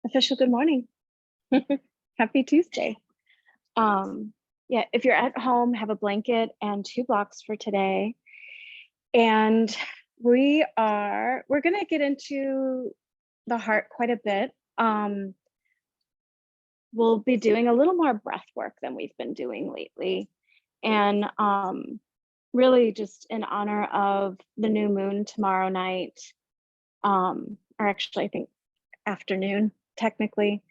Official good morning. Happy Tuesday. Yeah, if you're at home, have a blanket and 2 blocks for today. And we're going to get into the heart quite a bit. We'll be doing a little more breath work than we've been doing lately. And really just in honor of the new moon tomorrow night, or actually I think afternoon, technically,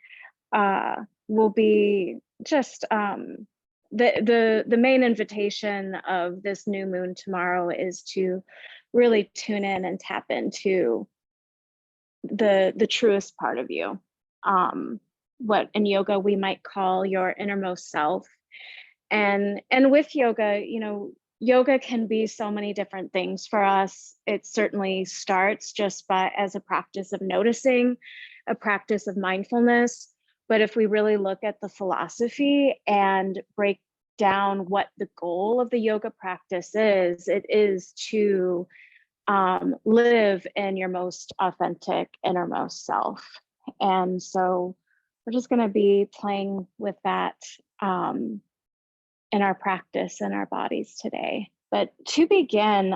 will be just the main invitation of this new moon tomorrow is to really tune in and tap into the truest part of you, what in yoga we might call your innermost self. And with yoga, yoga can be so many different things for us. It certainly starts just as a practice of noticing, a practice of mindfulness. But if we really look at the philosophy and break down what the goal of the yoga practice is, it is to live in your most authentic innermost self. And so we're just going to be playing with that in our practice and our bodies today. But to begin,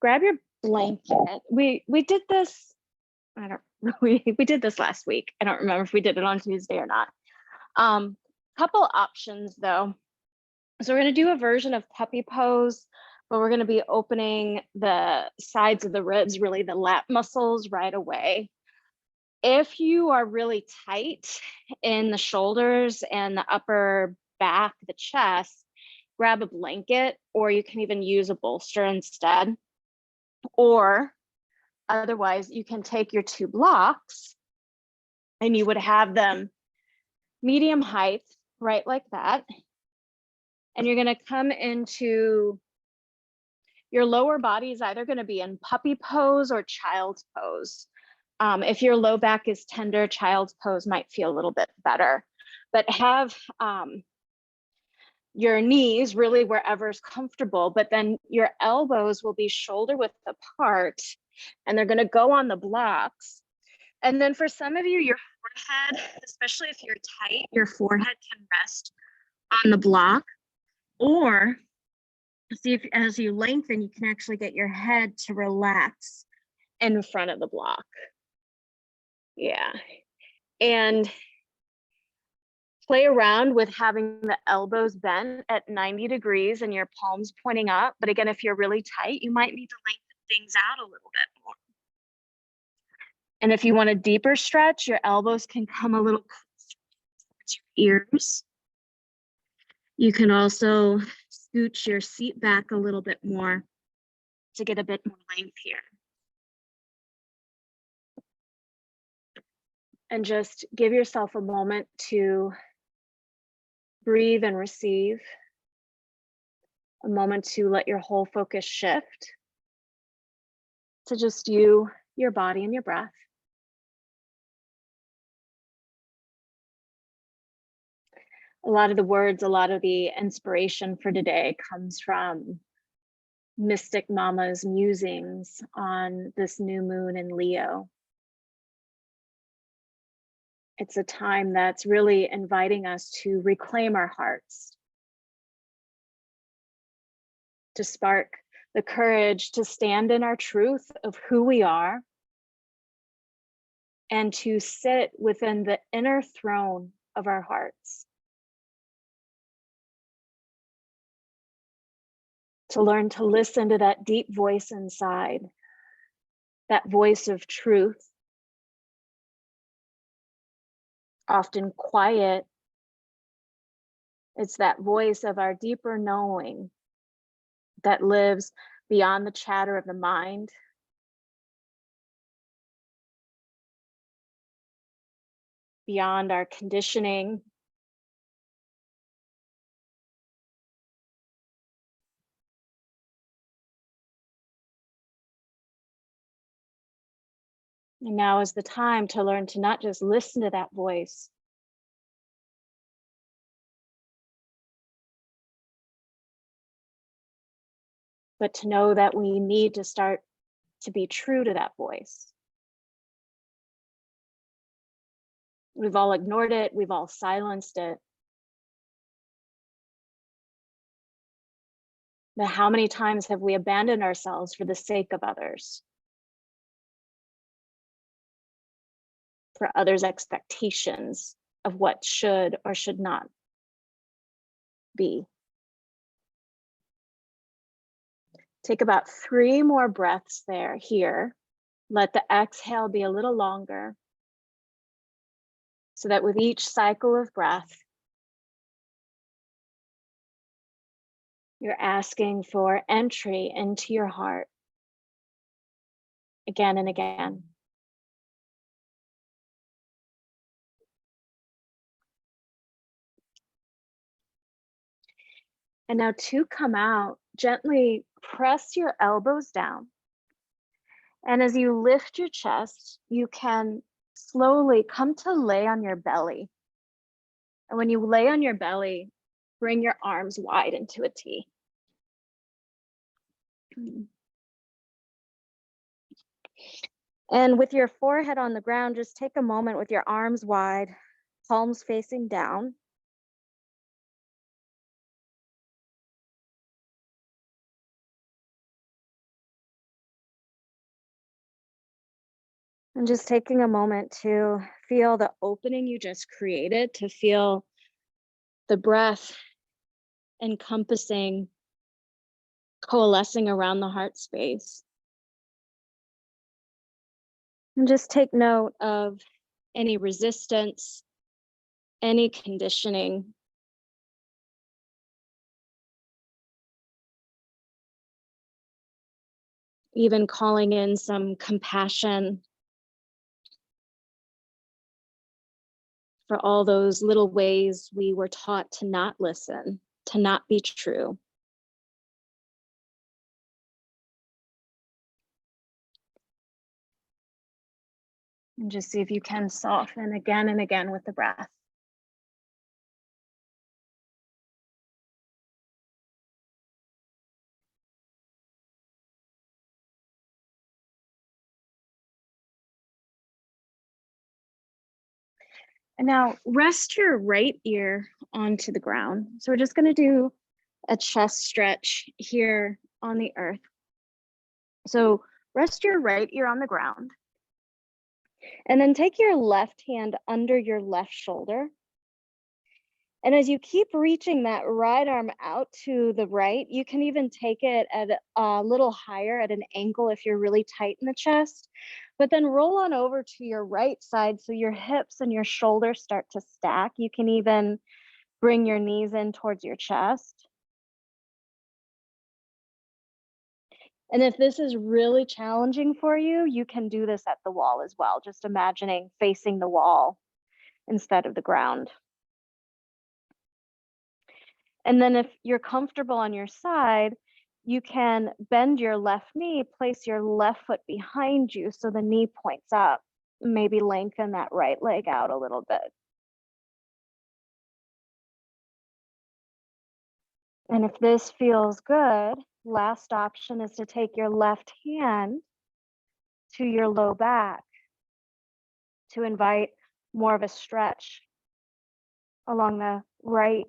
grab your blanket. We did this. We did this last week. I don't remember if we did it on Tuesday or not. Couple options though. So we're going to do a version of puppy pose, but we're going to be opening the sides of the ribs, really the lat muscles right away. If you are really tight in the shoulders and the upper back, the chest, grab a blanket, or you can even use a bolster instead. Or otherwise, you can take your 2 blocks and you would have them medium height, right like that. And you're going to come into your lower body is either going to be in puppy pose or child's pose. If your low back is tender, child's pose might feel a little bit better. But have your knees really wherever's comfortable, but then your elbows will be shoulder width apart, and they're going to go on the blocks. And then for some of you, your forehead, especially if you're tight, your forehead can rest on the block. Or see if as you lengthen, you can actually get your head to relax in front of the block. Yeah. And play around with having the elbows bent at 90 degrees and your palms pointing up. But again, if you're really tight, you might need to lengthen things out a little bit more. And if you want a deeper stretch, your elbows can come a little closer towards your ears. You can also scooch your seat back a little bit more to get a bit more length here. And just give yourself a moment to breathe and receive, a moment to let your whole focus shift to just you, your body, and your breath. A lot of the words, a lot of the inspiration for today comes from Mystic Mama's musings on this new moon in Leo. It's a time that's really inviting us to reclaim our hearts, to spark the courage to stand in our truth of who we are, and to sit within the inner throne of our hearts. To learn to listen to that deep voice inside, that voice of truth, often quiet. It's that voice of our deeper knowing that lives beyond the chatter of the mind, beyond our conditioning. And now is the time to learn to not just listen to that voice, but to know that we need to start to be true to that voice. We've all ignored it. We've all silenced it. But how many times have we abandoned ourselves for the sake of others? For others' expectations of what should or should not be. Take about 3 more breaths here. Let the exhale be a little longer, so that with each cycle of breath, you're asking for entry into your heart again and again. And now to come out, gently press your elbows down. And as you lift your chest, you can slowly come to lay on your belly. And when you lay on your belly, bring your arms wide into a T. And with your forehead on the ground, just take a moment with your arms wide, palms facing down. And just taking a moment to feel the opening you just created, to feel the breath encompassing, coalescing around the heart space. And just take note of any resistance, any conditioning. Even calling in some compassion for all those little ways we were taught to not listen, to not be true. And just see if you can soften again and again with the breath. And now rest your right ear onto the ground. So we're just going to do a chest stretch here on the earth. So rest your right ear on the ground. And then take your left hand under your left shoulder. And as you keep reaching that right arm out to the right, you can even take it at a little higher at an angle if you're really tight in the chest. But then roll on over to your right side so your hips and your shoulders start to stack. You can even bring your knees in towards your chest. And if this is really challenging for you, you can do this at the wall as well, just imagining facing the wall instead of the ground. And then if you're comfortable on your side, you can bend your left knee, place your left foot behind you so the knee points up. Maybe lengthen that right leg out a little bit. And if this feels good, last option is to take your left hand to your low back to invite more of a stretch along the right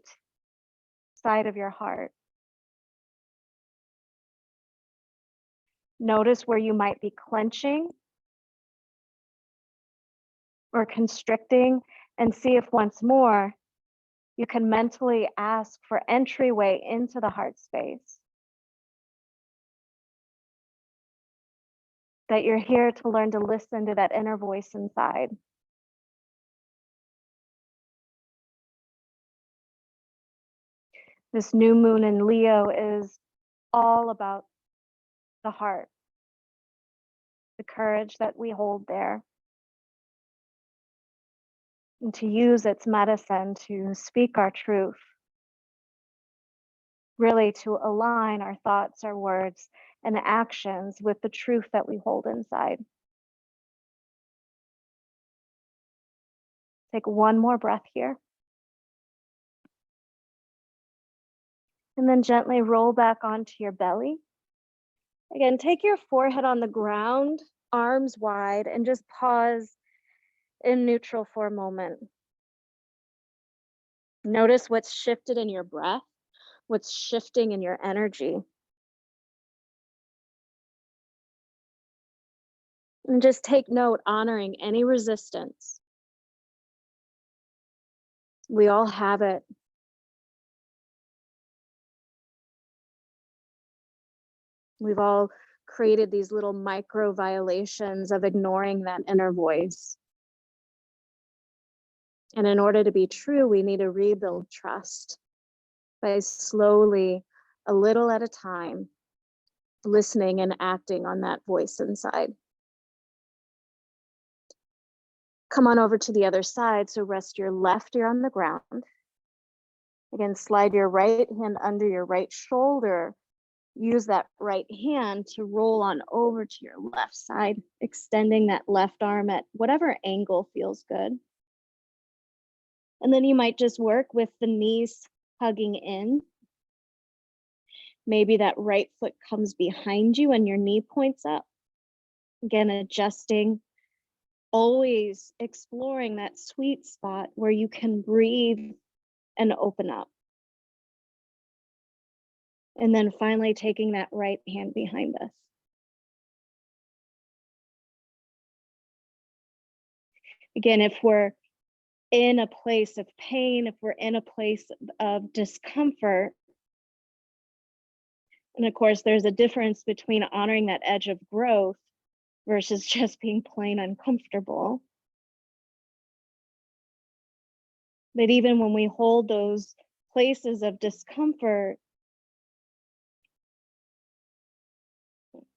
side of your heart. Notice where you might be clenching or constricting, and see if once more you can mentally ask for entryway into the heart space. That you're here to learn to listen to that inner voice inside. This new moon in Leo is all about the heart, the courage that we hold there, and to use its medicine to speak our truth, really to align our thoughts, our words, and actions with the truth that we hold inside. Take one more breath here. And then gently roll back onto your belly. Again, take your forehead on the ground, arms wide, and just pause in neutral for a moment. Notice what's shifted in your breath, what's shifting in your energy. And just take note, honoring any resistance. We all have it. We've all created these little micro violations of ignoring that inner voice. And in order to be true, we need to rebuild trust by slowly, a little at a time, listening and acting on that voice inside. Come on over to the other side. So rest your left ear on the ground. Again, slide your right hand under your right shoulder. Use that right hand to roll on over to your left side, extending that left arm at whatever angle feels good. And then you might just work with the knees hugging in. Maybe that right foot comes behind you and your knee points up. Again, adjusting, always exploring that sweet spot where you can breathe and open up. And then finally taking that right hand behind us. Again, if we're in a place of pain, if we're in a place of discomfort, and of course, there's a difference between honoring that edge of growth versus just being plain uncomfortable. But even when we hold those places of discomfort,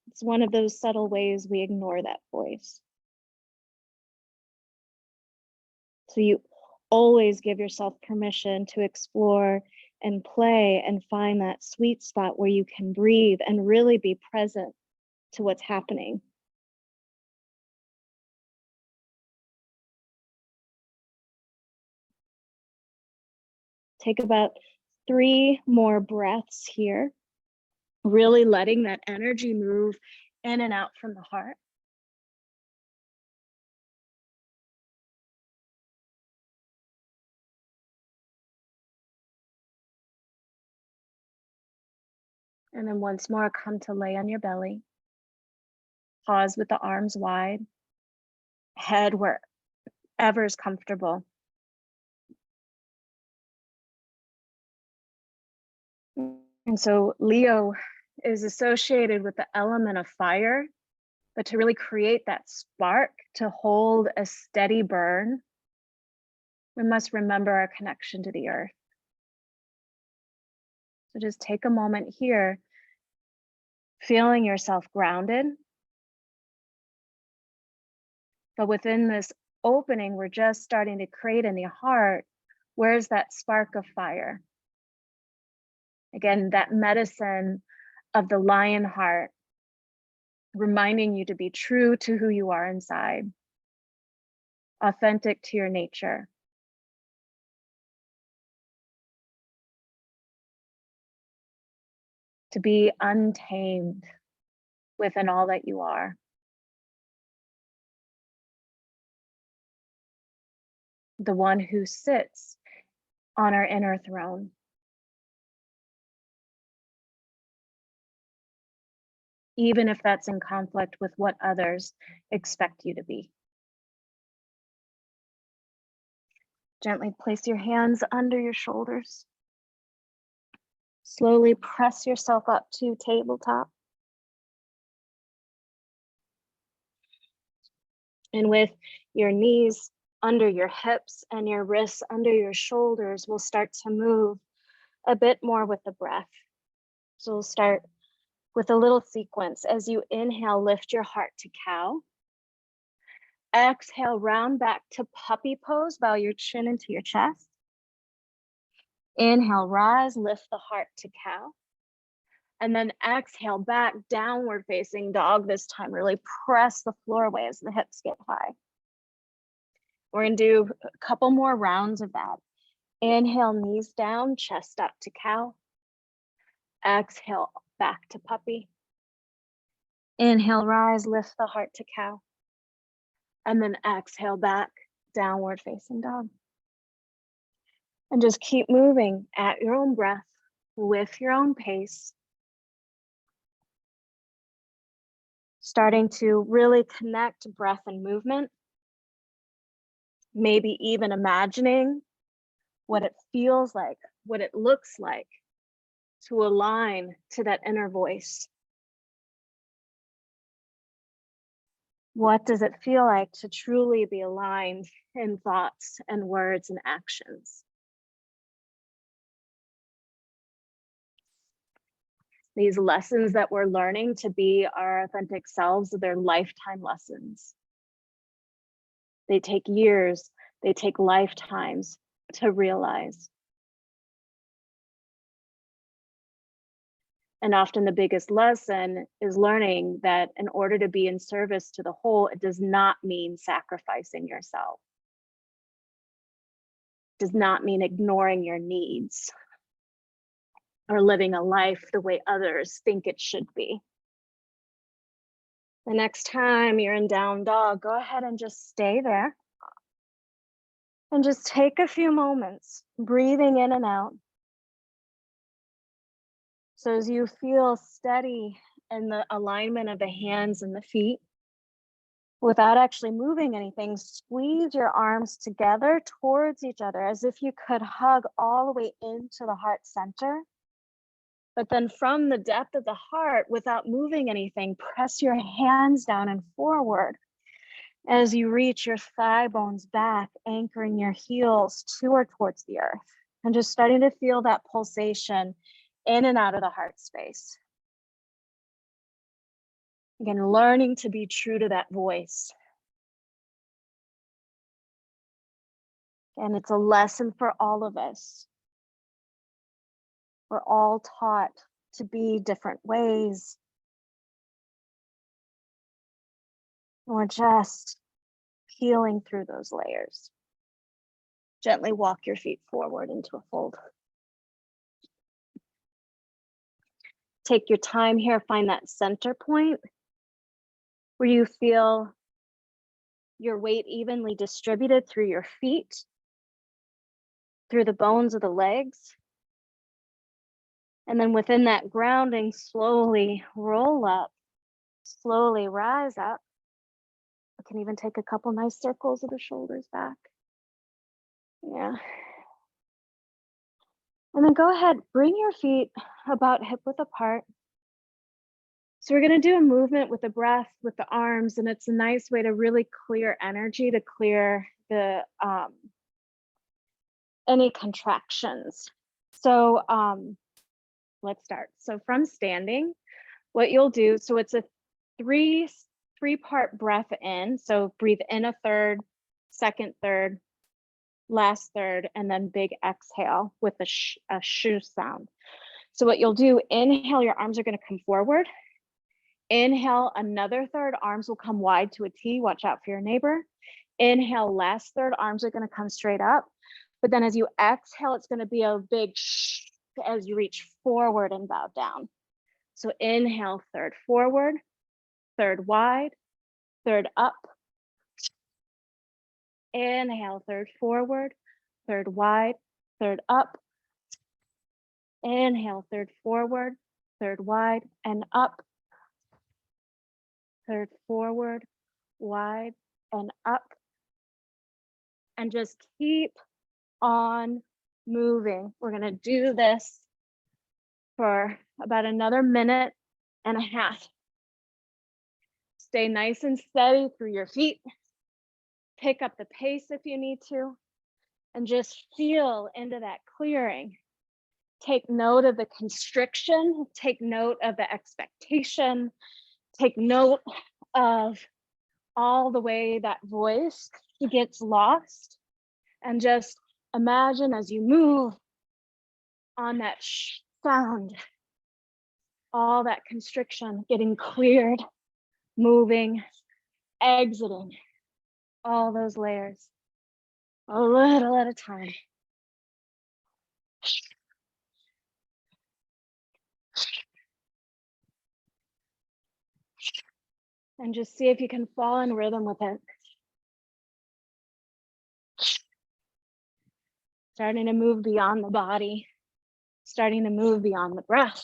it's one of those subtle ways we ignore that voice. So you always give yourself permission to explore and play and find that sweet spot where you can breathe and really be present to what's happening. Take about 3 more breaths here, really letting that energy move in and out from the heart. And then once more, come to lay on your belly. Pause with the arms wide, head wherever is comfortable. And so Leo is associated with the element of fire, but to really create that spark, to hold a steady burn, we must remember our connection to the earth. So just take a moment here, feeling yourself grounded. But within this opening, we're just starting to create in the heart, where's that spark of fire? Again, that medicine of the lion heart, reminding you to be true to who you are inside, authentic to your nature. To be untamed within all that you are. The one who sits on our inner throne. Even if that's in conflict with what others expect you to be. Gently place your hands under your shoulders. Slowly press yourself up to tabletop. And with your knees under your hips and your wrists under your shoulders, we'll start to move a bit more with the breath. So we'll start with a little sequence. As you inhale, lift your heart to cow. Exhale, round back to puppy pose, bow your chin into your chest. Inhale, rise, lift the heart to cow. And then exhale, back, downward facing dog this time. Really press the floor away as the hips get high. We're gonna do a couple more rounds of that. Inhale, knees down, chest up to cow. Exhale, back to puppy. Inhale, rise, lift the heart to cow. And then exhale back downward facing dog. And just keep moving at your own breath with your own pace. Starting to really connect breath and movement. Maybe even imagining what it feels like, what it looks like to align to that inner voice. What does it feel like to truly be aligned in thoughts and words and actions? These lessons that we're learning to be our authentic selves, they're lifetime lessons. They take years, they take lifetimes to realize. And often the biggest lesson is learning that in order to be in service to the whole, it does not mean sacrificing yourself. It does not mean ignoring your needs or living a life the way others think it should be. The next time you're in down dog, go ahead and just stay there. And just take a few moments, breathing in and out. So as you feel steady in the alignment of the hands and the feet, without actually moving anything, squeeze your arms together towards each other as if you could hug all the way into the heart center. But then from the depth of the heart, without moving anything, press your hands down and forward as you reach your thigh bones back, anchoring your heels to or towards the earth. And just starting to feel that pulsation in and out of the heart space. Again, learning to be true to that voice. And it's a lesson for all of us. We're all taught to be different ways. We're just peeling through those layers. Gently walk your feet forward into a fold. Take your time here, find that center point where you feel your weight evenly distributed through your feet, through the bones of the legs. And then within that grounding, slowly roll up, slowly rise up. You can even take a couple nice circles of the shoulders back. Yeah. And then go ahead, bring your feet about hip width apart. So we're going to do a movement with the breath, with the arms, and it's a nice way to really clear energy, to clear the any contractions. So let's start. So from standing, what you'll do, so it's a three-part breath in. So breathe in a third, second third, last third, and then big exhale with a shoo sound. So what you'll do, inhale, your arms are going to come forward. Inhale, another third, arms will come wide to a T. Watch out for your neighbor. Inhale, last third, arms are going to come straight up. But then as you exhale, it's going to be a big shh as you reach forward and bow down. So inhale, third forward, third wide, third up. Inhale, third forward, third wide, third up. Inhale, third forward, third wide and up. Third forward, wide and up. And just keep on moving. We're going to do this for about another minute and a half. Stay nice and steady through your feet. Pick up the pace if you need to, and just feel into that clearing. Take note of the constriction, take note of the expectation, take note of all the way that voice gets lost, and just imagine as you move on that sound, all that constriction getting cleared, moving, exiting all those layers a little at a time. And just see if you can fall in rhythm with it. starting to move beyond the body, starting to move beyond the breath,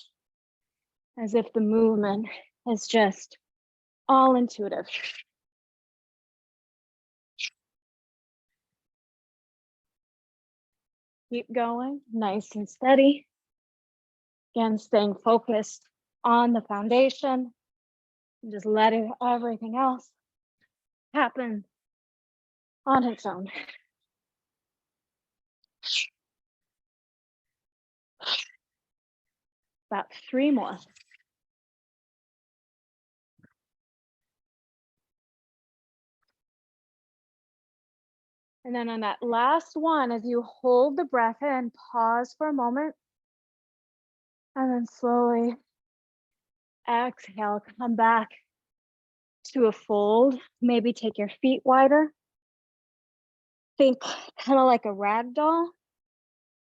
as if the movement is just all intuitive. Keep going, nice and steady. Again, staying focused on the foundation, and just letting everything else happen on its own. About 3 more. And then on that last one, as you hold the breath in, pause for a moment, and then slowly exhale, come back to a fold. Maybe take your feet wider. Think kind of like a rag doll.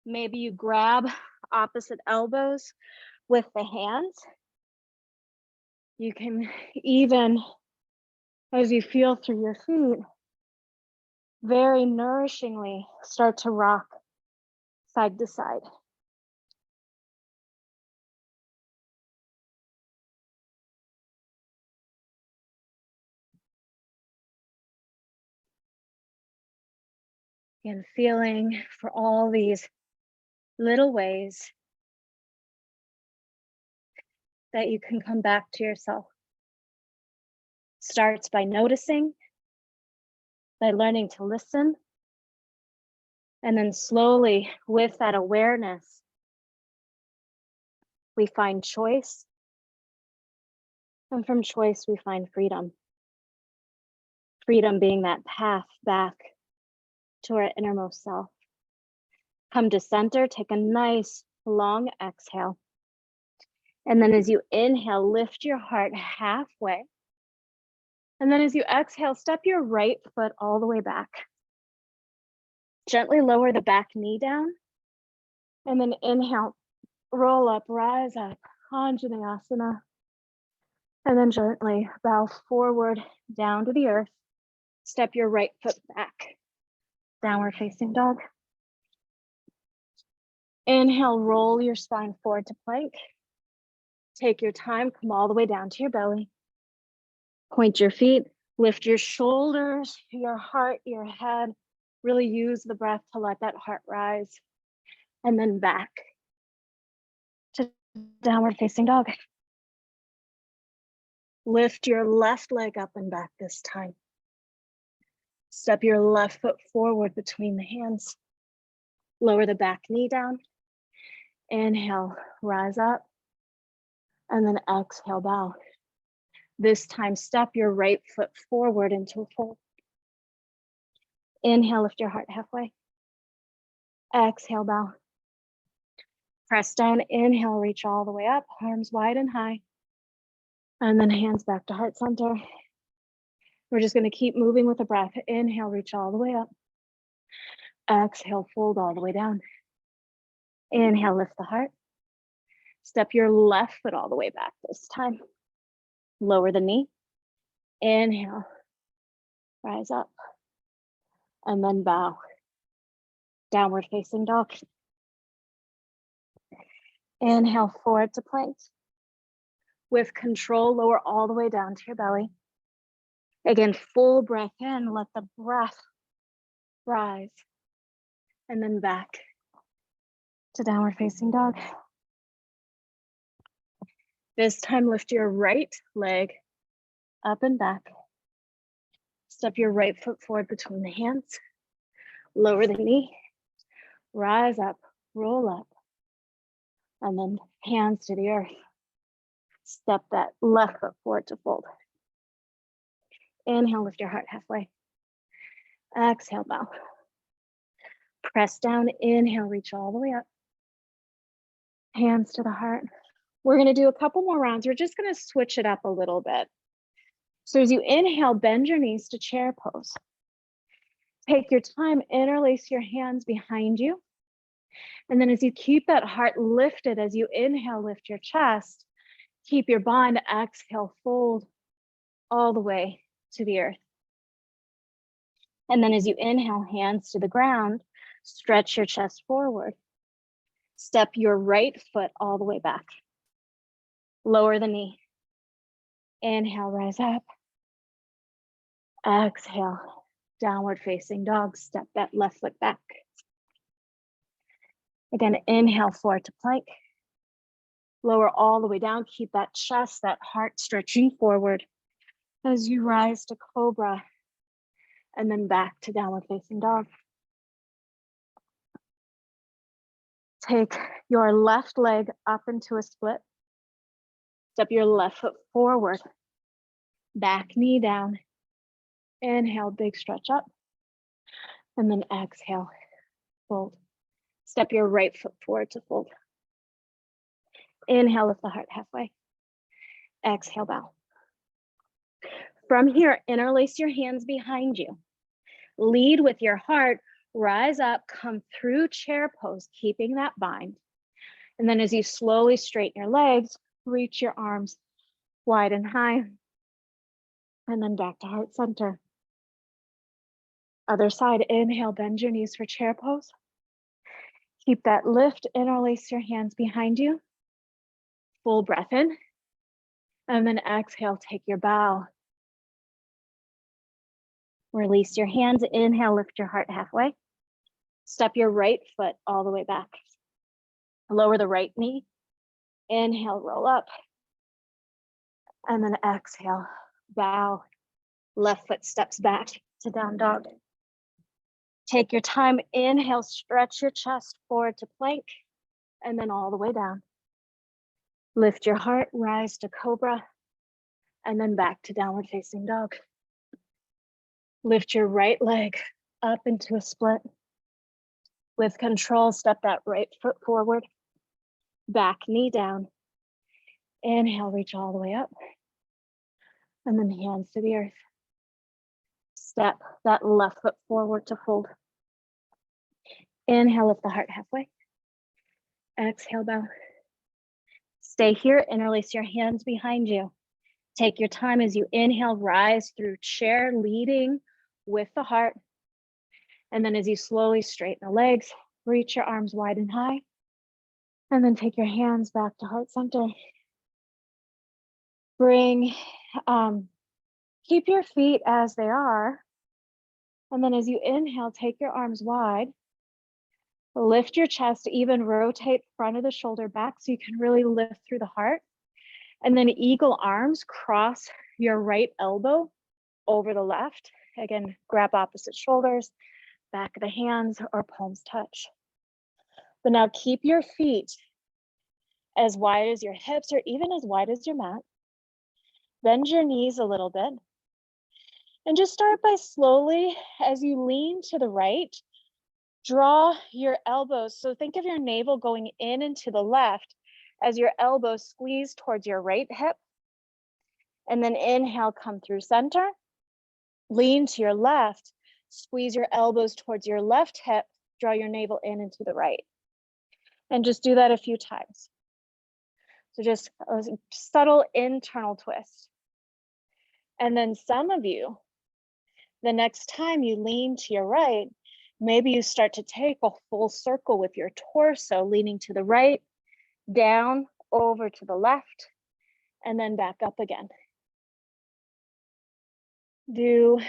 Maybe you grab opposite elbows with the hands. You can even, as you feel through your feet, very nourishingly start to rock side to side. And feeling for all these little ways that you can come back to yourself. Starts by noticing, by learning to listen, and then slowly, with that awareness, we find choice. And from choice, we find freedom. Freedom being that path back to our innermost self. Come to center, take a nice long exhale. And then as you inhale, lift your heart halfway. And then as you exhale, step your right foot all the way back. Gently lower the back knee down. And then inhale, roll up, rise up, Anjaneyasana. And then gently bow forward down to the earth. Step your right foot back. Downward facing dog. Inhale, roll your spine forward to plank. Take your time, come all the way down to your belly. Point your feet, lift your shoulders, your heart, your head. Really use the breath to let that heart rise. And then back to downward facing dog. Lift your left leg up and back this time. Step your left foot forward between the hands. Lower the back knee down. Inhale, rise up. And then exhale, bow. This time, step your right foot forward into a fold. Inhale, lift your heart halfway. Exhale, bow. Press down, inhale, reach all the way up, arms wide and high. And then hands back to heart center. We're just going to keep moving with the breath. Inhale, reach all the way up. Exhale, fold all the way down. Inhale, lift the heart. Step your left foot all the way back this time. Lower the knee. Inhale, rise up. And then bow. Downward facing dog. Inhale, forward to plank. With control, lower all the way down to your belly. Again, full breath in, let the breath rise. And then back to downward facing dog. This time, lift your right leg up and back. Step your right foot forward between the hands. Lower the knee. Rise up, roll up. And then hands to the earth. Step that left foot forward to fold. Inhale, lift your heart halfway. Exhale, bow. Press down, inhale, reach all the way up. Hands to the heart. We're going to do a couple more rounds. We're just going to switch it up a little bit. So as you inhale, bend your knees to chair pose. Take your time, interlace your hands behind you. And then as you keep that heart lifted, as you inhale, lift your chest, keep your bind, exhale, fold all the way to the earth. And then as you inhale, hands to the ground, Stretch your chest forward. Step your right foot all the way back. Lower the knee. Inhale, rise up. Exhale, downward facing dog. Step that left foot back. Again, inhale, forward to plank. Lower all the way down. Keep that chest, that heart stretching forward as you rise to cobra and then back to downward facing dog. Take your left leg up into a split. Step your left foot forward. Back knee down. Inhale, big stretch up. And then exhale, fold. Step your right foot forward to fold. Inhale, lift the heart halfway. Exhale, bow. From here, interlace your hands behind you. Lead with your heart. Rise up, come through chair pose, keeping that bind. And then as you slowly straighten your legs, reach your arms wide and high. And then back to heart center. Other side, inhale, bend your knees for chair pose. Keep that lift, interlace your hands behind you. Full breath in. And then exhale, take your bow. Release your hands, inhale, lift your heart halfway. Step your right foot all the way back. Lower the right knee. Inhale, roll up. And then exhale, bow. Left foot steps back to down dog. Take your time, inhale, stretch your chest forward to plank, and then all the way down. Lift your heart, rise to cobra, and then back to downward facing dog. Lift your right leg up into a split. With control, step that right foot forward, back knee down. Inhale, reach all the way up, and then hands to the earth. Step that left foot forward to fold. Inhale, lift the heart halfway. Exhale, bow. Stay here, interlace your hands behind you. Take your time as you inhale, rise through chair, leading with the heart. And then as you slowly straighten the legs, reach your arms wide and high. And then take your hands back to heart center. Keep your feet as they are. And then as you inhale, take your arms wide. Lift your chest, even rotate front of the shoulder back so you can really lift through the heart. And then eagle arms, cross your right elbow over the left. Again, grab opposite shoulders, back of the hands, or palms touch. But now keep your feet as wide as your hips or even as wide as your mat. Bend your knees a little bit. And just start by slowly, as you lean to the right, draw your elbows. So think of your navel going in and to the left as your elbows squeeze towards your right hip. And then inhale, come through center. Lean to your left, squeeze your elbows towards your left hip, draw your navel in and to the right. And just do that a few times. So just a subtle internal twist. And then some of you, the next time you lean to your right, maybe you start to take a full circle with your torso, leaning to the right, down, over to the left, and then back up again. Do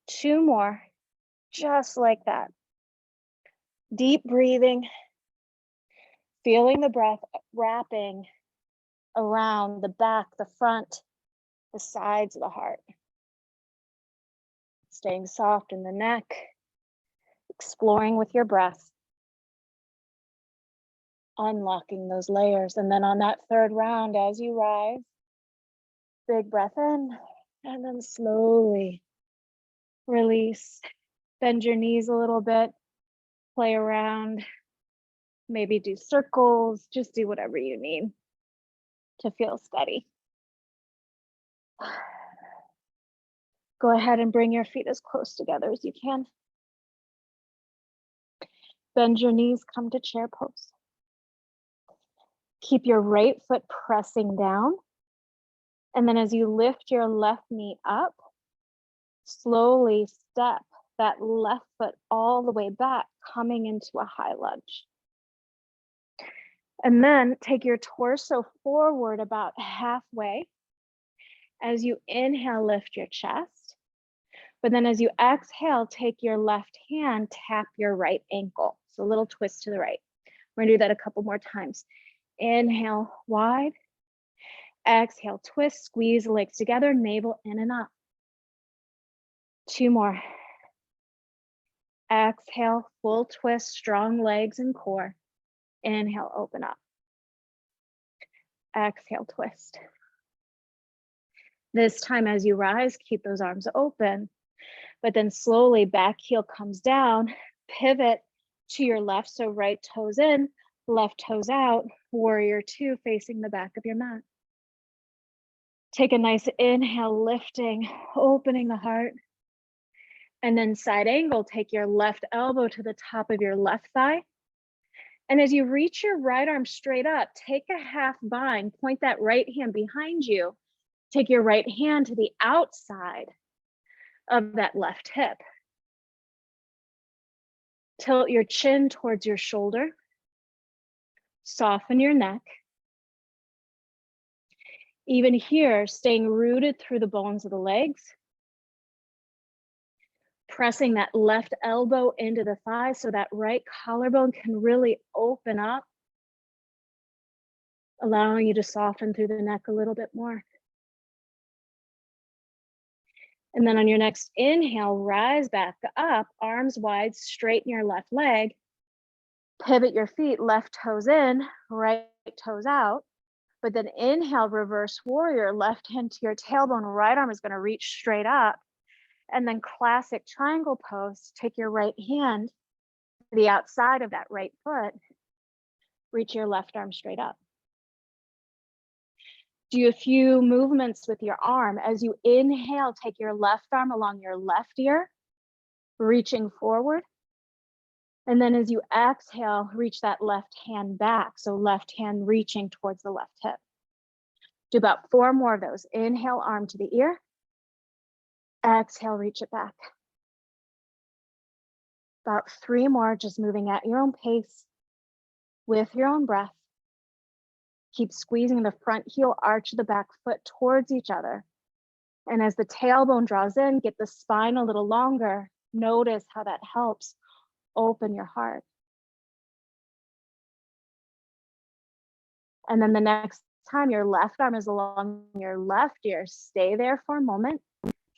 2 more, just like that. Deep breathing, feeling the breath wrapping around the back, the front, the sides of the heart. Staying soft in the neck, exploring with your breath, unlocking those layers. And then on that third round, as you rise, big breath in, and then slowly release. Bend your knees a little bit, play around, maybe do circles, just do whatever you need to feel steady. Go ahead and bring your feet as close together as you can. Bend your knees, come to chair pose. Keep your right foot pressing down. And then as you lift your left knee up, slowly step that left foot all the way back, coming into a high lunge. And then take your torso forward about halfway. As you inhale, lift your chest. But then as you exhale, take your left hand, tap your right ankle. So a little twist to the right. We're gonna do that a couple more times. Inhale, wide. Exhale, twist, squeeze the legs together, navel in and up. 2 more. Exhale, full twist, strong legs and core. Inhale, open up. Exhale, twist. This time as you rise, keep those arms open, but then slowly back heel comes down, pivot to your left, so right toes in, left toes out, warrior 2 facing the back of your mat. Take a nice inhale, lifting, opening the heart. And then side angle, take your left elbow to the top of your left thigh. And as you reach your right arm straight up, take a half bind, point that right hand behind you. Take your right hand to the outside of that left hip. Tilt your chin towards your shoulder. Soften your neck. Even here, staying rooted through the bones of the legs. Pressing that left elbow into the thigh so that right collarbone can really open up, allowing you to soften through the neck a little bit more. And then on your next inhale, rise back up, arms wide, straighten your left leg, pivot your feet, left toes in, right toes out. But then inhale, reverse warrior, left hand to your tailbone, right arm is going to reach straight up. And then classic triangle pose, take your right hand to the outside of that right foot, reach your left arm straight up. Do a few movements with your arm. As you inhale, take your left arm along your left ear, reaching forward. And then as you exhale, reach that left hand back. So left hand reaching towards the left hip. Do about 4 more of those. Inhale, arm to the ear. Exhale, reach it back. About 3 more, just moving at your own pace with your own breath. Keep squeezing the front heel arch of the back foot towards each other. And as the tailbone draws in, get the spine a little longer. Notice how that helps open your heart. And then the next time your left arm is along your left ear, stay there for a moment.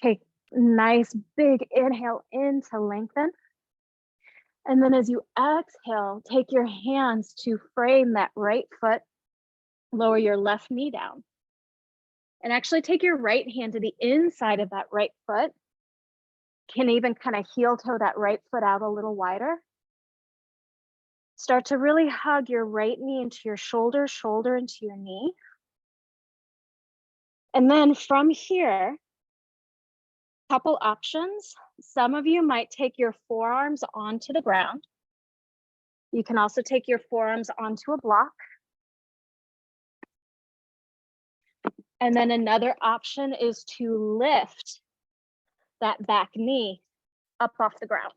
Take a nice big inhale in to lengthen. And then as you exhale, take your hands to frame that right foot. Lower your left knee down. And actually take your right hand to the inside of that right foot. Can even kind of heel toe that right foot out a little wider. Start to really hug your right knee into your shoulder, shoulder into your knee. And then from here, couple options. Some of you might take your forearms onto the ground. You can also take your forearms onto a block. And then another option is to lift that back knee up off the ground.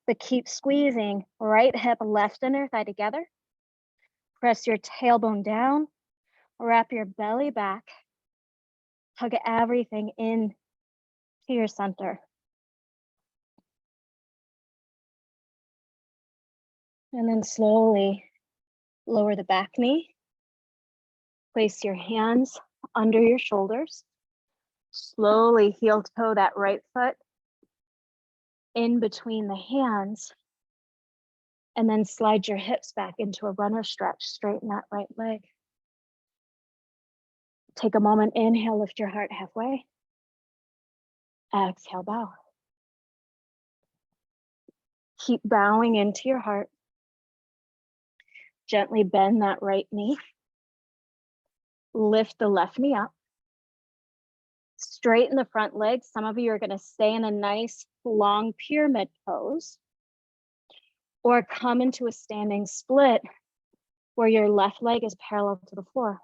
But keep squeezing right hip, left inner thigh together. Press your tailbone down, wrap your belly back, hug everything in to your center. And then slowly lower the back knee. Place your hands under your shoulders. Slowly heel toe that right foot in between the hands. And then slide your hips back into a runner stretch. Straighten that right leg. Take a moment, inhale, lift your heart halfway. Exhale, bow. Keep bowing into your heart. Gently bend that right knee. Lift the left knee up. Straighten the front leg. Some of you are going to stay in a nice long pyramid pose or come into a standing split where your left leg is parallel to the floor.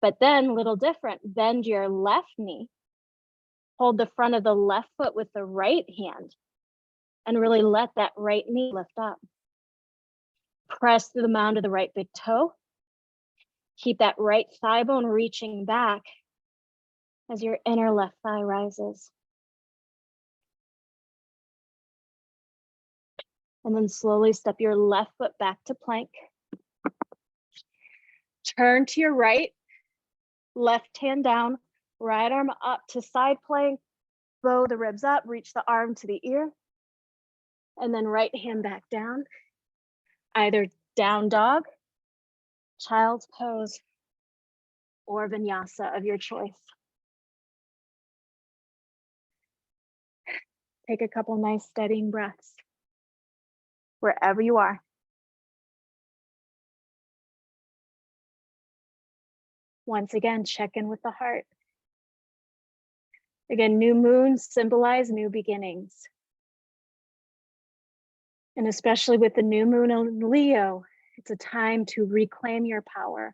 But then, a little different, bend your left knee Hold the front of the left foot with the right hand and really let that right knee lift up. Press through the mound of the right big toe. Keep that right thigh bone reaching back as your inner left thigh rises. And then slowly step your left foot back to plank. Turn to your right, left hand down, right arm up to side plank, bow the ribs up, reach the arm to the ear, and then right hand back down, either down dog, child's pose, or vinyasa of your choice. Take a couple nice steadying breaths wherever you are. Once again, check in with the heart. Again, new moons symbolize new beginnings. And especially with the new moon in Leo, it's a time to reclaim your power.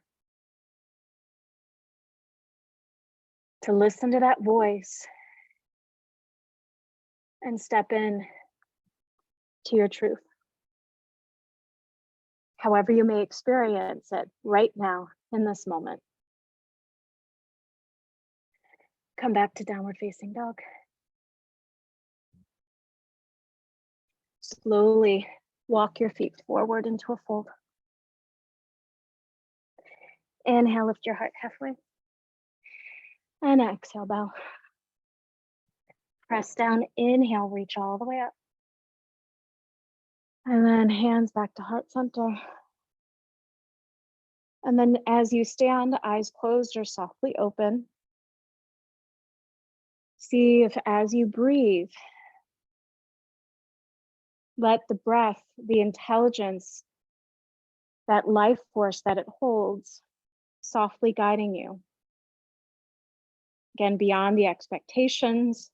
To listen to that voice and step in to your truth. However you may experience it right now in this moment. Come back to downward facing dog. Slowly walk your feet forward into a fold. Inhale, lift your heart halfway. And exhale, bow. Press down, inhale, reach all the way up. And then hands back to heart center. And then as you stand, eyes closed or softly open, see if as you breathe, let the breath, the intelligence, that life force that it holds, softly guiding you. Again, beyond the expectations,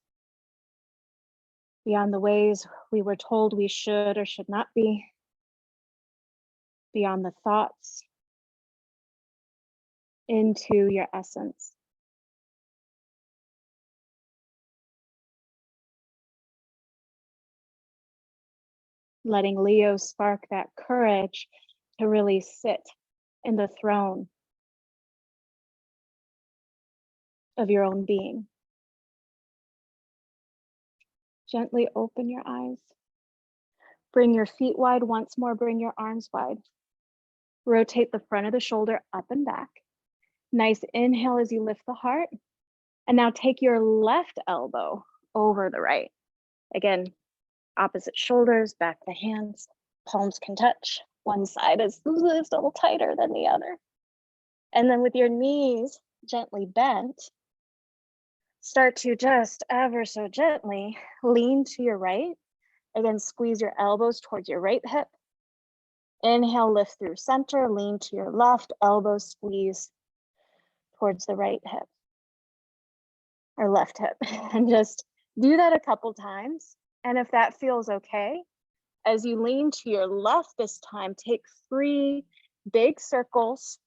beyond the ways we were told we should or should not be, beyond the thoughts, into your essence. Letting Leo spark that courage to really sit in the throne of your own being. Gently open your eyes. Bring your feet wide once more, bring your arms wide. Rotate the front of the shoulder up and back. Nice inhale as you lift the heart. And now take your left elbow over the right. Again, opposite shoulders, back the hands, palms can touch. One side is a little tighter than the other. And then with your knees gently bent, start to just ever so gently lean to your right. Again, squeeze your elbows towards your right hip. Inhale, lift through center, lean to your left, elbows squeeze towards the right hip or left hip. And just do that a couple times. And if that feels okay, as you lean to your left this time, take 3 big circles,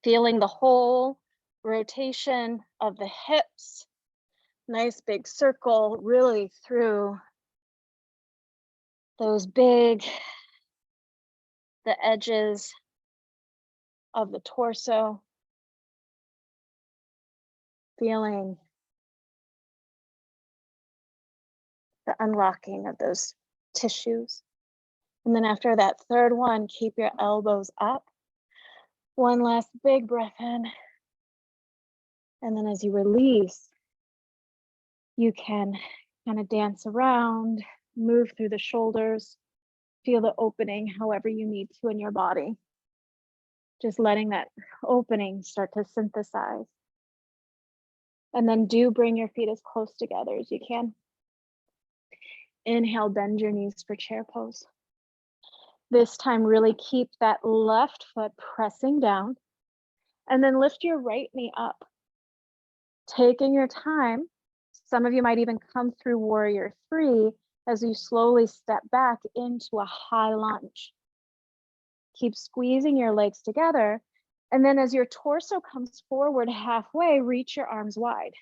feeling the whole rotation of the hips. Nice big circle, really through those big, the edges of the torso. Feeling the unlocking of those tissues. And then after that third one, keep your elbows up. One last big breath in. And then as you release, you can kind of dance around, move through the shoulders, feel the opening however you need to in your body. Just letting that opening start to synthesize. And then do bring your feet as close together as you can. Inhale, bend your knees for chair pose. This time, really keep that left foot pressing down, and then lift your right knee up. Taking your time, some of you might even come through warrior 3 as you slowly step back into a high lunge. Keep squeezing your legs together, and then as your torso comes forward halfway, reach your arms wide.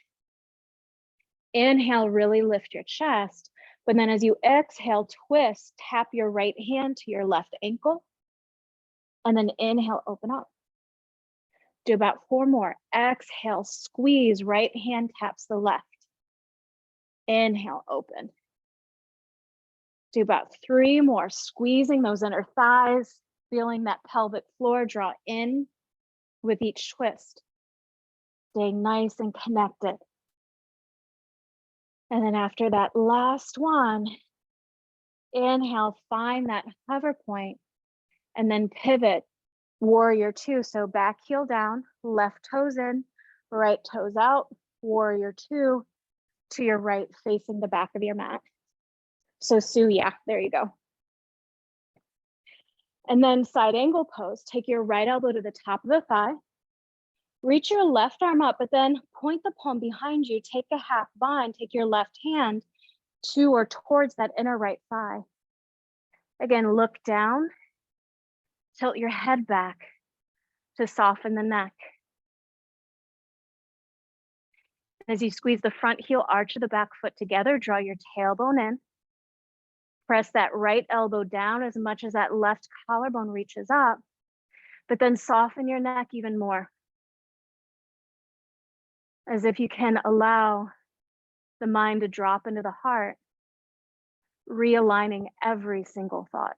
Inhale, really lift your chest. But then as you exhale, twist, tap your right hand to your left ankle. And then inhale, open up. Do about 4 more. Exhale, squeeze, right hand taps the left. Inhale, open. Do about 3 more, squeezing those inner thighs, feeling that pelvic floor draw in with each twist. Staying nice and connected. And then after that last one, inhale, find that hover point, and then pivot, warrior 2. So back heel down, left toes in, right toes out, warrior 2 to your right, facing the back of your mat. So Suya, there you go. And then side angle pose, take your right elbow to the top of the thigh, reach your left arm up, but then point the palm behind you, take a half bind, take your left hand to or towards that inner right thigh. Again, look down, tilt your head back to soften the neck. As you squeeze the front heel arch of the back foot together, draw your tailbone in. Press that right elbow down as much as that left collarbone reaches up, but then soften your neck even more. As if you can allow the mind to drop into the heart, realigning every single thought.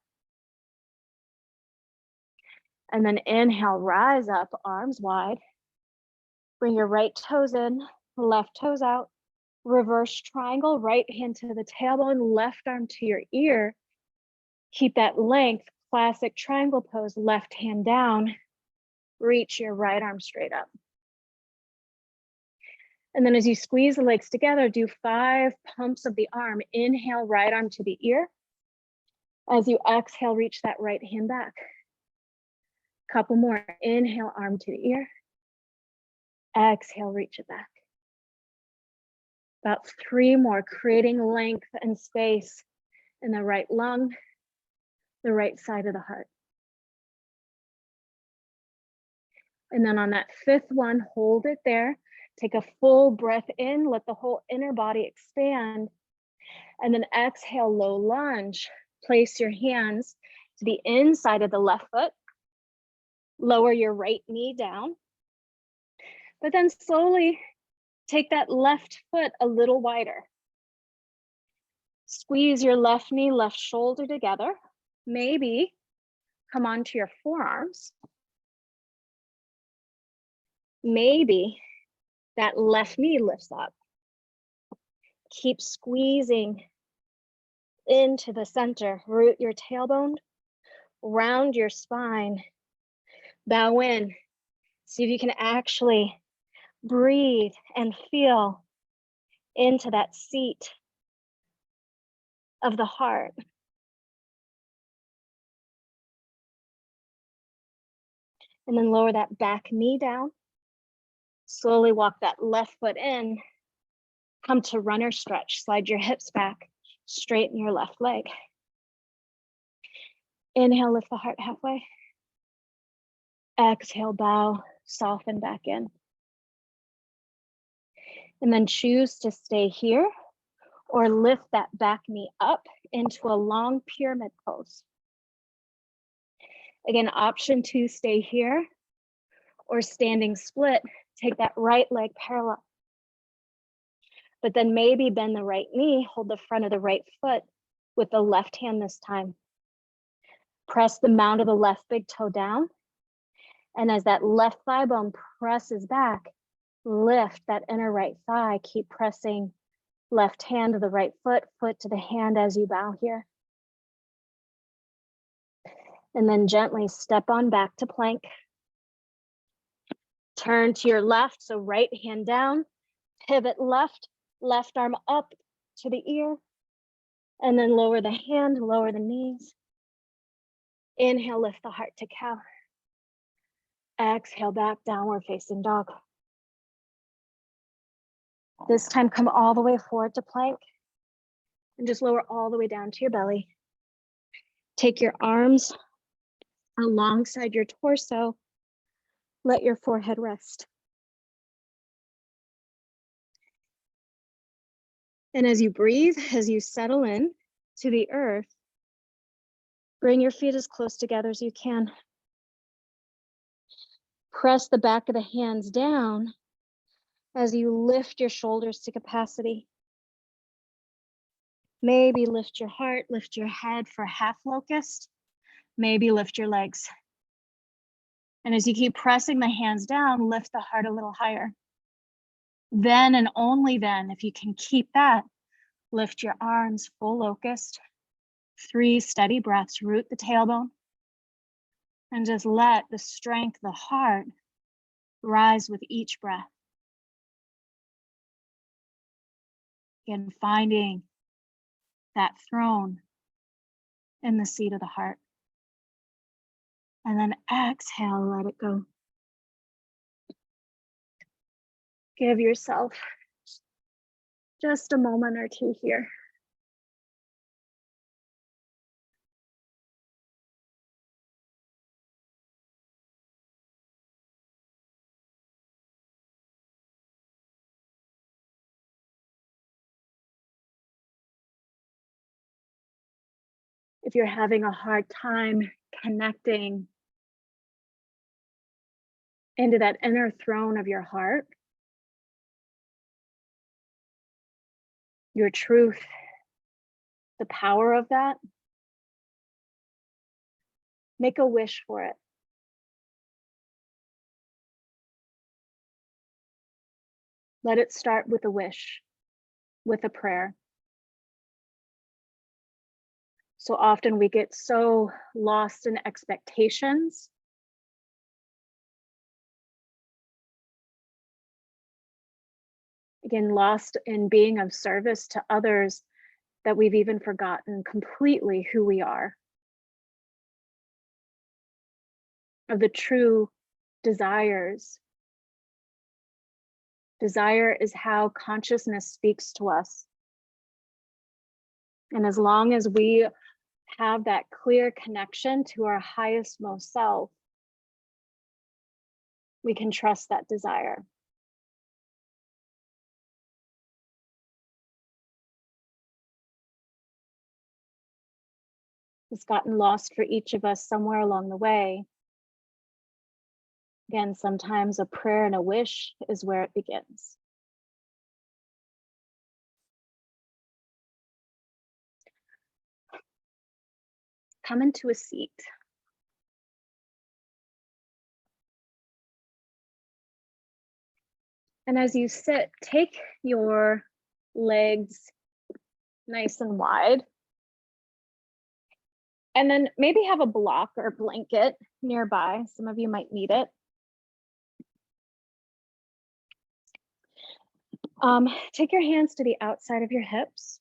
And then inhale, rise up, arms wide. Bring your right toes in, left toes out. Reverse triangle, right hand to the tailbone, left arm to your ear. Keep that length, classic triangle pose, left hand down. Reach your right arm straight up. And then as you squeeze the legs together, do 5 pumps of the arm. Inhale, right arm to the ear. As you exhale, reach that right hand back. Couple more. Inhale, arm to the ear. Exhale, reach it back. About 3 more, creating length and space in the right lung, the right side of the heart. And then on that 5th one, hold it there. Take a full breath in, let the whole inner body expand. And then exhale, low lunge. Place your hands to the inside of the left foot. Lower your right knee down. But then slowly take that left foot a little wider. Squeeze your left knee, left shoulder together. Maybe come onto your forearms. Maybe that left knee lifts up. Keep squeezing into the center. Root your tailbone, round your spine, bow in. See if you can actually breathe and feel into that seat of the heart. And then lower that back knee down. Slowly walk that left foot in. Come to runner stretch. Slide your hips back. Straighten your left leg. Inhale, lift the heart halfway. Exhale, bow, soften back in. And then choose to stay here or lift that back knee up into a long pyramid pose. Again, option 2, stay here or standing split. Take that right leg parallel. But then maybe bend the right knee, hold the front of the right foot with the left hand this time. Press the mound of the left big toe down. And as that left thigh bone presses back, lift that inner right thigh. Keep pressing left hand to the right foot, foot to the hand as you bow here. And then gently step on back to plank. Turn to your left, so right hand down, pivot left, left arm up to the ear, and then lower the hand, lower the knees. Inhale, lift the heart to cow. Exhale, back, downward facing dog. This time, come all the way forward to plank and just lower all the way down to your belly. Take your arms alongside your torso. Let your forehead rest. And as you breathe, as you settle in to the earth, bring your feet as close together as you can. Press the back of the hands down as you lift your shoulders to capacity. Maybe lift your heart, lift your head for half locust. Maybe lift your legs. And as you keep pressing the hands down, lift the heart a little higher. Then and only then, if you can keep that, lift your arms, full locust. 3 steady breaths, root the tailbone. And just let the strength, the heart, rise with each breath. Again, finding that throne in the seat of the heart. And then exhale, let it go. Give yourself just a moment or two here. If you're having a hard time connecting into that inner throne of your heart, your truth, the power of that, make a wish for it. Let it start with a wish, with a prayer. So often we get so lost in expectations. Again, lost in being of service to others that we've even forgotten completely who we are, of the true desires. Desire is how consciousness speaks to us. And as long as we have that clear connection to our highest, most self, we can trust that desire. It's gotten lost for each of us somewhere along the way. Again, sometimes a prayer and a wish is where it begins. Come into a seat. And as you sit, take your legs nice and wide. And then maybe have a block or blanket nearby. Some of you might need it. Take your hands to the outside of your hips.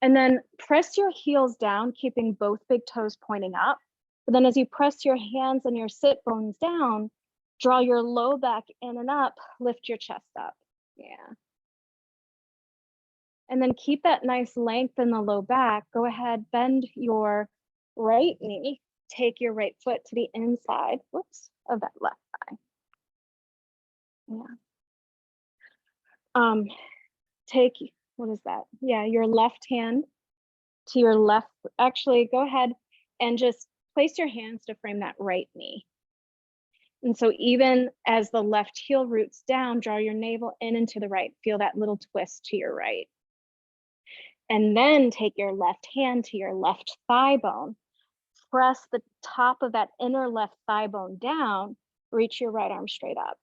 And then press your heels down, keeping both big toes pointing up. But then as you press your hands and your sit bones down, draw your low back in and up, lift your chest up. Yeah. And then keep that nice length in the low back. Go ahead, bend your right knee. Take your right foot to the inside, whoops, of that left thigh. Yeah. Take, what is that? Yeah, your left hand to your left. Actually, go ahead and just place your hands to frame that right knee. And so even as the left heel roots down, draw your navel in and to the right. Feel that little twist to your right. And then take your left hand to your left thigh bone. Press the top of that inner left thigh bone down. Reach your right arm straight up.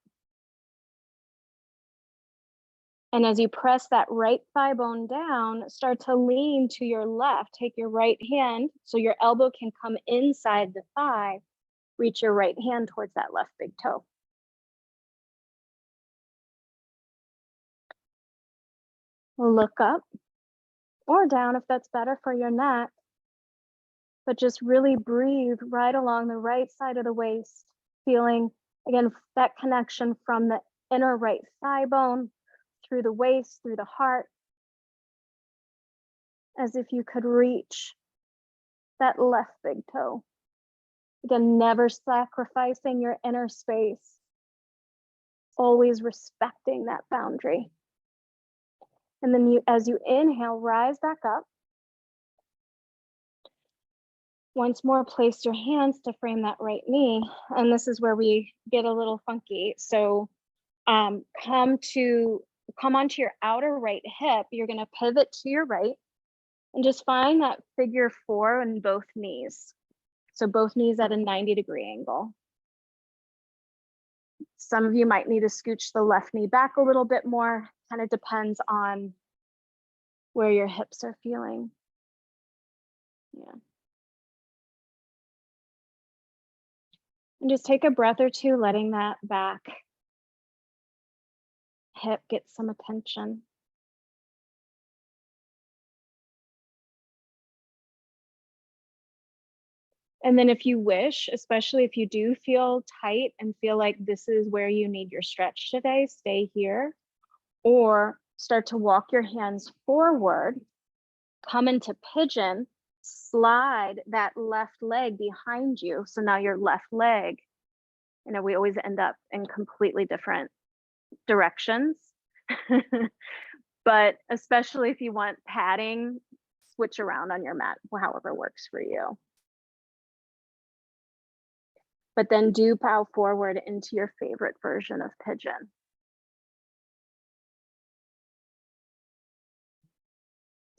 And as you press that right thigh bone down, start to lean to your left. Take your right hand so your elbow can come inside the thigh. Reach your right hand towards that left big toe. Look up or down if that's better for your neck. But just really breathe right along the right side of the waist, feeling, again, that connection from the inner right thigh bone through the waist, through the heart, as if you could reach that left big toe. Again, never sacrificing your inner space, always respecting that boundary. And then you, as you inhale, rise back up. Once more, place your hands to frame that right knee. And this is where we get a little funky. So come onto your outer right hip. You're going to pivot to your right and just find that figure 4 in both knees. So both knees at a 90-degree angle. Some of you might need to scooch the left knee back a little bit more. Kind of depends on where your hips are feeling. Yeah. And just take a breath or two, letting that back hip get some attention. And then if you wish, especially if you do feel tight and feel like this is where you need your stretch today, stay here. Or start to walk your hands forward, come into pigeon, slide that left leg behind you. So now your left leg, we always end up in completely different directions. But especially if you want padding, switch around on your mat, however works for you. But then do bow forward into your favorite version of pigeon.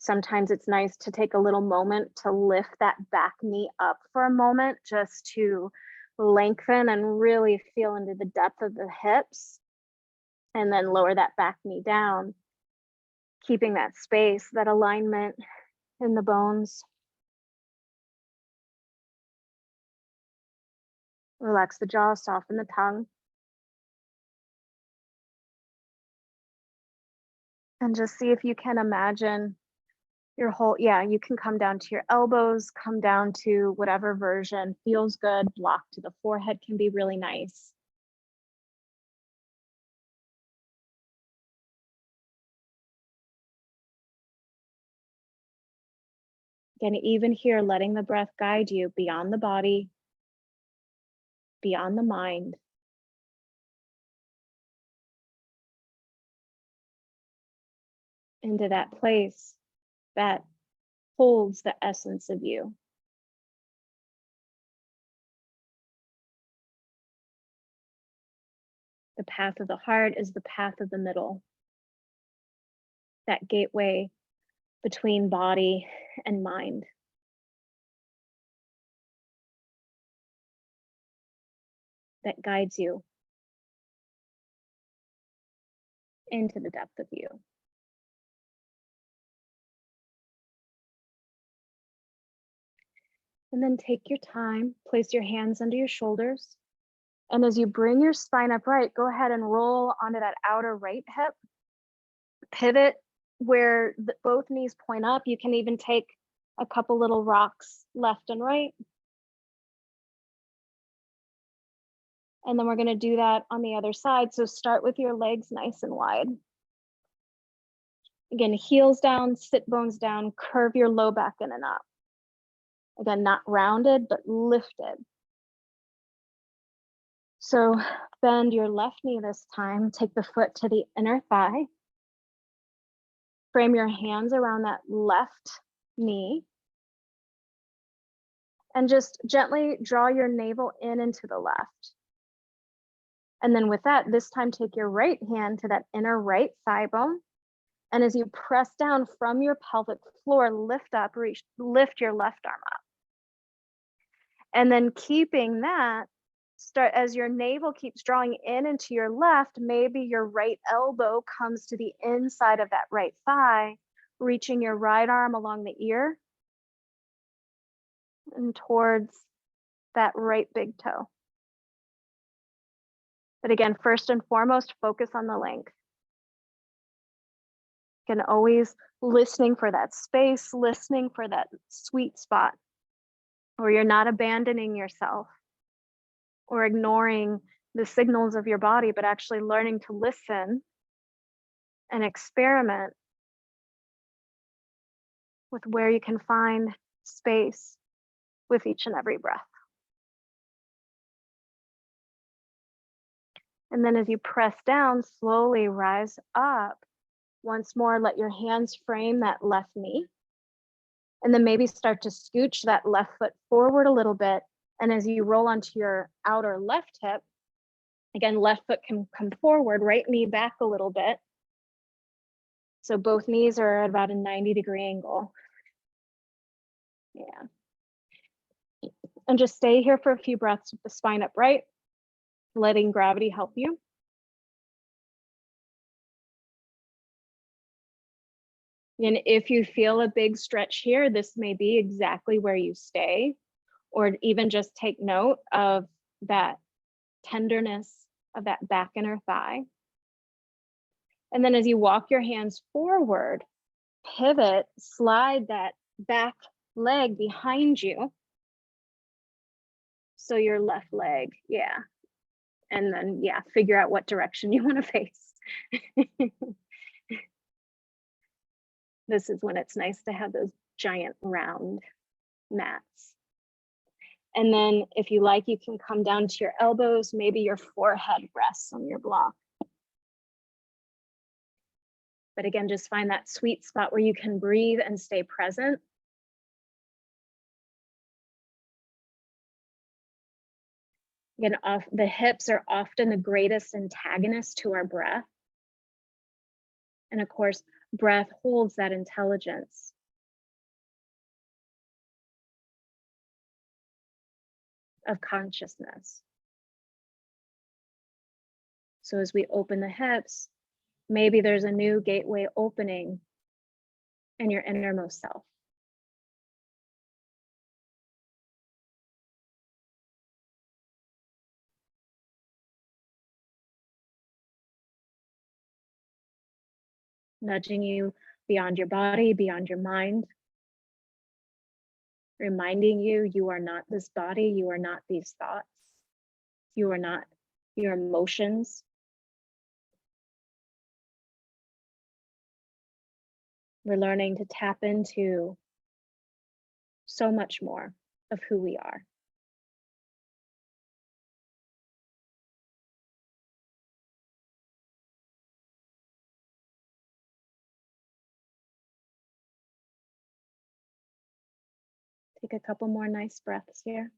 Sometimes it's nice to take a little moment to lift that back knee up for a moment, just to lengthen and really feel into the depth of the hips, and then lower that back knee down, keeping that space, that alignment in the bones. Relax the jaw, soften the tongue. And just see if you can imagine your whole, you can come down to your elbows, come down to whatever version feels good. Block to the forehead can be really nice. Again, even here, letting the breath guide you beyond the body, beyond the mind. Into that place that holds the essence of you. The path of the heart is the path of the middle. That gateway between body and mind. That guides you into the depth of you. And then take your time, place your hands under your shoulders. And as you bring your spine upright, go ahead and roll onto that outer right hip. Pivot where both knees point up. You can even take a couple little rocks left and right. And then we're going to do that on the other side. So start with your legs nice and wide. Again, heels down, sit bones down, curve your low back in and up. Again, not rounded, but lifted. So bend your left knee this time. Take the foot to the inner thigh. Frame your hands around that left knee. And just gently draw your navel in into the left. And then with that, this time take your right hand to that inner right thigh bone. And as you press down from your pelvic floor, lift up, lift your left arm up. And then keeping that, start as your navel keeps drawing in into your left, maybe your right elbow comes to the inside of that right thigh, reaching your right arm along the ear and towards that right big toe. But again, first and foremost, focus on the length. Again, always listening for that space, listening for that sweet spot where you're not abandoning yourself or ignoring the signals of your body, but actually learning to listen and experiment with where you can find space with each and every breath. And then as you press down, slowly rise up, Once more, let your hands frame that left knee. And then maybe start to scooch that left foot forward a little bit. And as you roll onto your outer left hip, again, left foot can come forward, right knee back a little bit. So both knees are at about a 90-degree angle. Yeah. And just stay here for a few breaths with the spine upright, letting gravity help you. And if you feel a big stretch here, this may be exactly where you stay, or even just take note of that tenderness of that back inner thigh. And then as you walk your hands forward, pivot, slide that back leg behind you. So your left leg, yeah. And then, yeah, figure out what direction you want to face. This is when it's nice to have those giant round mats. And then if you like, you can come down to your elbows, maybe your forehead rests on your block. But again, just find that sweet spot where you can breathe and stay present. Again, the hips are often the greatest antagonist to our breath. And of course, breath holds that intelligence. Of consciousness. So as we open the hips, maybe there's a new gateway opening in your innermost self. Nudging you beyond your body, beyond your mind. Reminding you, you are not this body, you are not these thoughts. You are not your emotions. We're learning to tap into so much more of who we are. Take a couple more nice breaths here.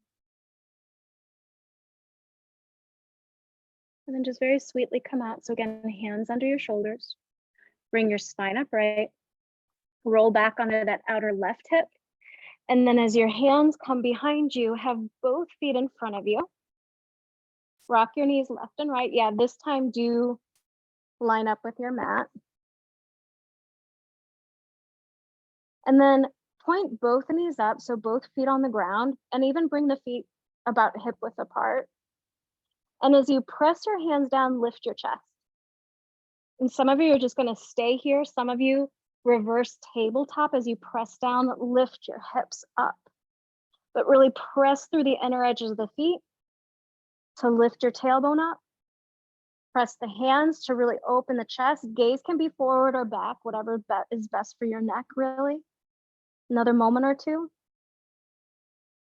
And then just very sweetly come out. So again, hands under your shoulders. Bring your spine upright. Roll back onto that outer left hip. And then as your hands come behind you, have both feet in front of you. Rock your knees left and right. Yeah, this time do line up with your mat. And then point both knees up, so both feet on the ground, and even bring the feet about hip width apart. And as you press your hands down, lift your chest. And some of you are just going to stay here. Some of you reverse tabletop as you press down, lift your hips up. But really press through the inner edges of the feet to lift your tailbone up. Press the hands to really open the chest. Gaze can be forward or back, whatever is best for your neck, really. Another moment or two.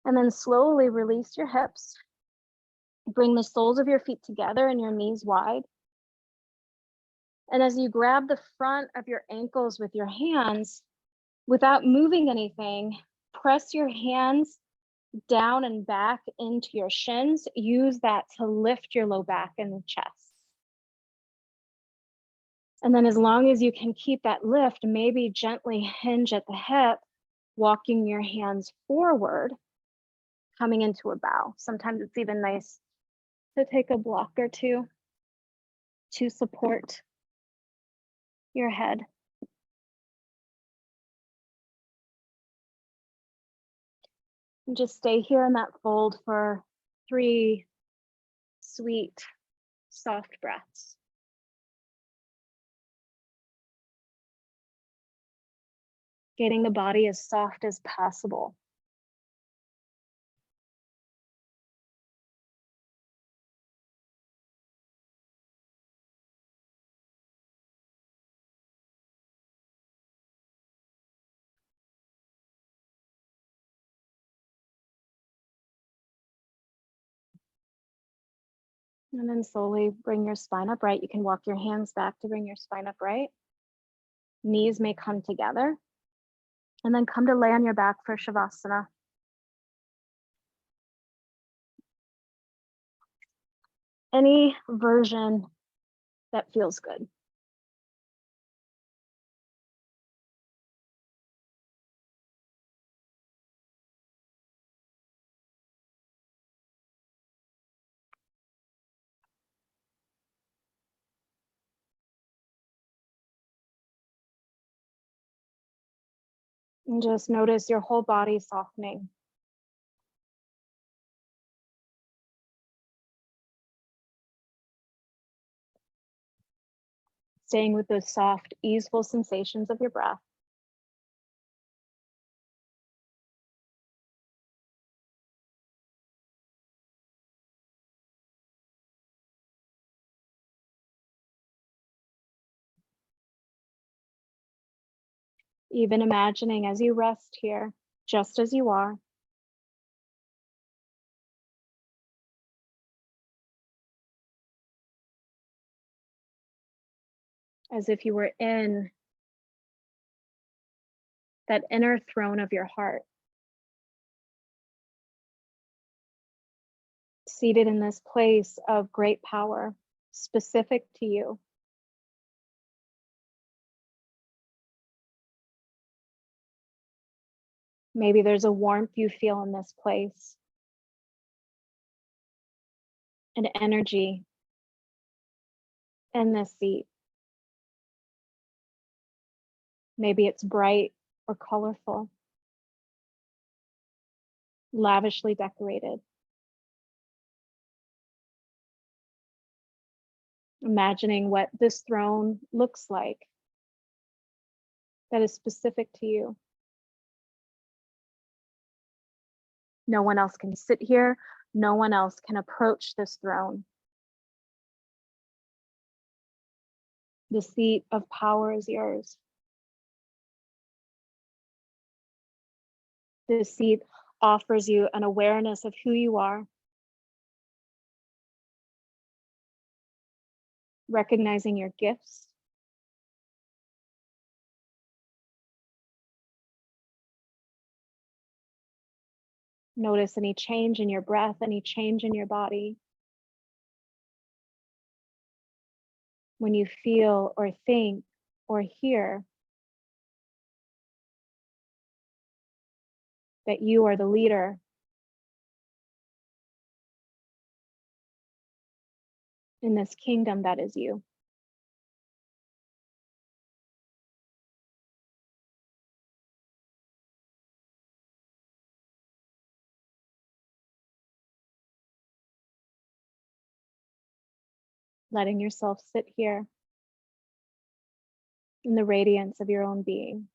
And then slowly release your hips. Bring the soles of your feet together and your knees wide. And as you grab the front of your ankles with your hands, without moving anything, press your hands down and back into your shins. Use that to lift your low back and the chest. And then as long as you can keep that lift, maybe gently hinge at the hip, walking your hands forward, coming into a bow. Sometimes it's even nice to take a block or two to support your head. And just stay here in that fold for 3 sweet, soft breaths. Getting the body as soft as possible. And then slowly bring your spine upright. You can walk your hands back to bring your spine upright. Knees may come together, and then come to lay on your back for Shavasana. Any version that feels good. And just notice your whole body softening. Staying with those soft, easeful sensations of your breath. Even imagining as you rest here, just as you are, as if you were in that inner throne of your heart, seated in this place of great power, specific to you. Maybe there's a warmth you feel in this place, an energy in this seat. Maybe it's bright or colorful, lavishly decorated. Imagining what this throne looks like that is specific to you. No one else can sit here. No one else can approach this throne. The seat of power is yours. This seat offers you an awareness of who you are, recognizing your gifts, notice any change in your breath, any change in your body. When you feel or think or hear that you are the leader, in this kingdom that is you. Letting yourself sit here in the radiance of your own being.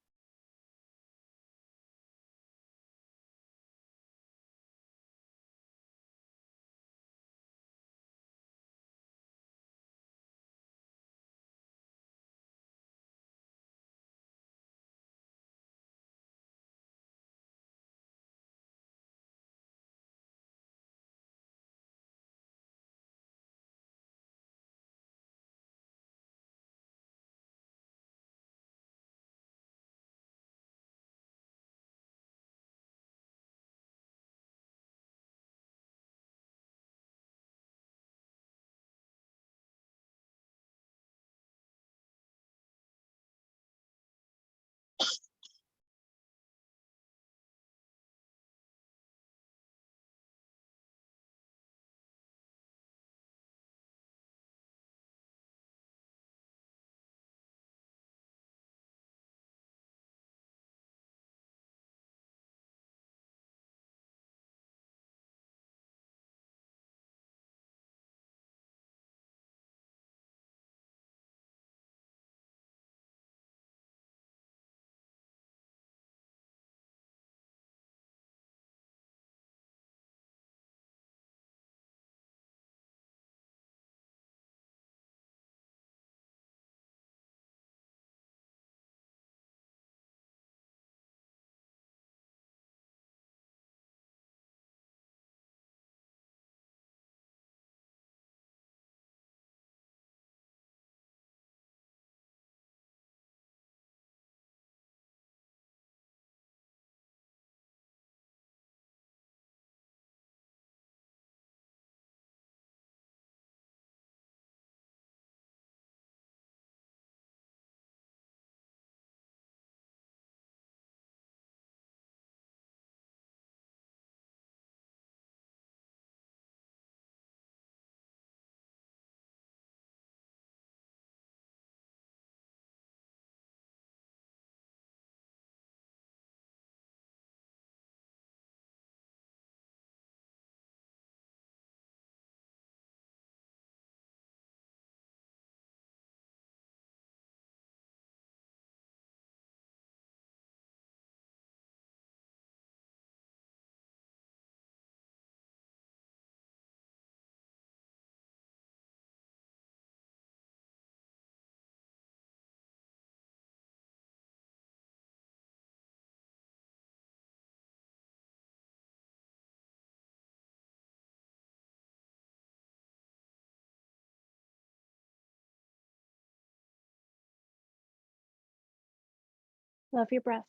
Love your breath.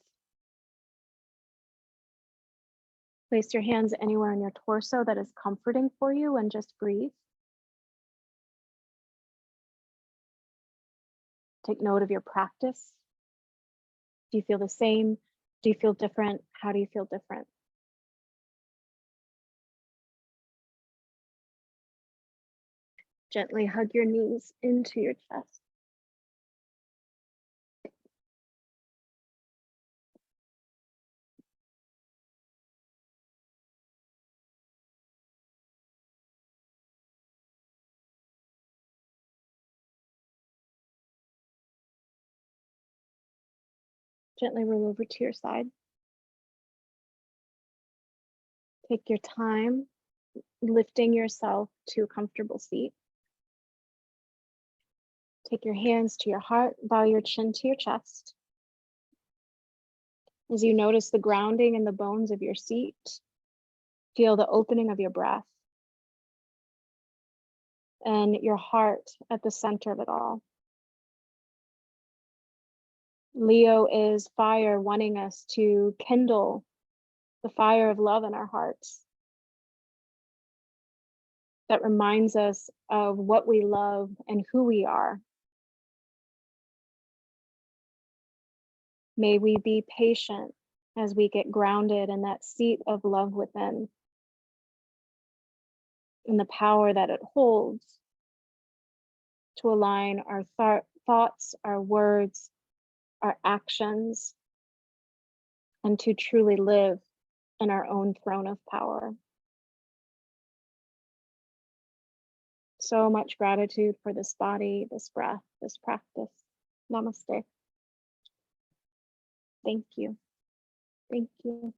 Place your hands anywhere on your torso that is comforting for you and just breathe. Take note of your practice. Do you feel the same? Do you feel different? How do you feel different? Gently hug your knees into your chest. Gently roll over to your side. Take your time lifting yourself to a comfortable seat. Take your hands to your heart, bow your chin to your chest. As you notice the grounding in the bones of your seat, feel the opening of your breath and your heart at the center of it all. Leo is fire, wanting us to kindle the fire of love in our hearts. That reminds us of what we love and who we are. May we be patient as we get grounded in that seat of love within, and the power that it holds to align our thoughts, our words, our actions, and to truly live in our own throne of power. So much gratitude for this body, this breath, this practice. Namaste. Thank you. Thank you.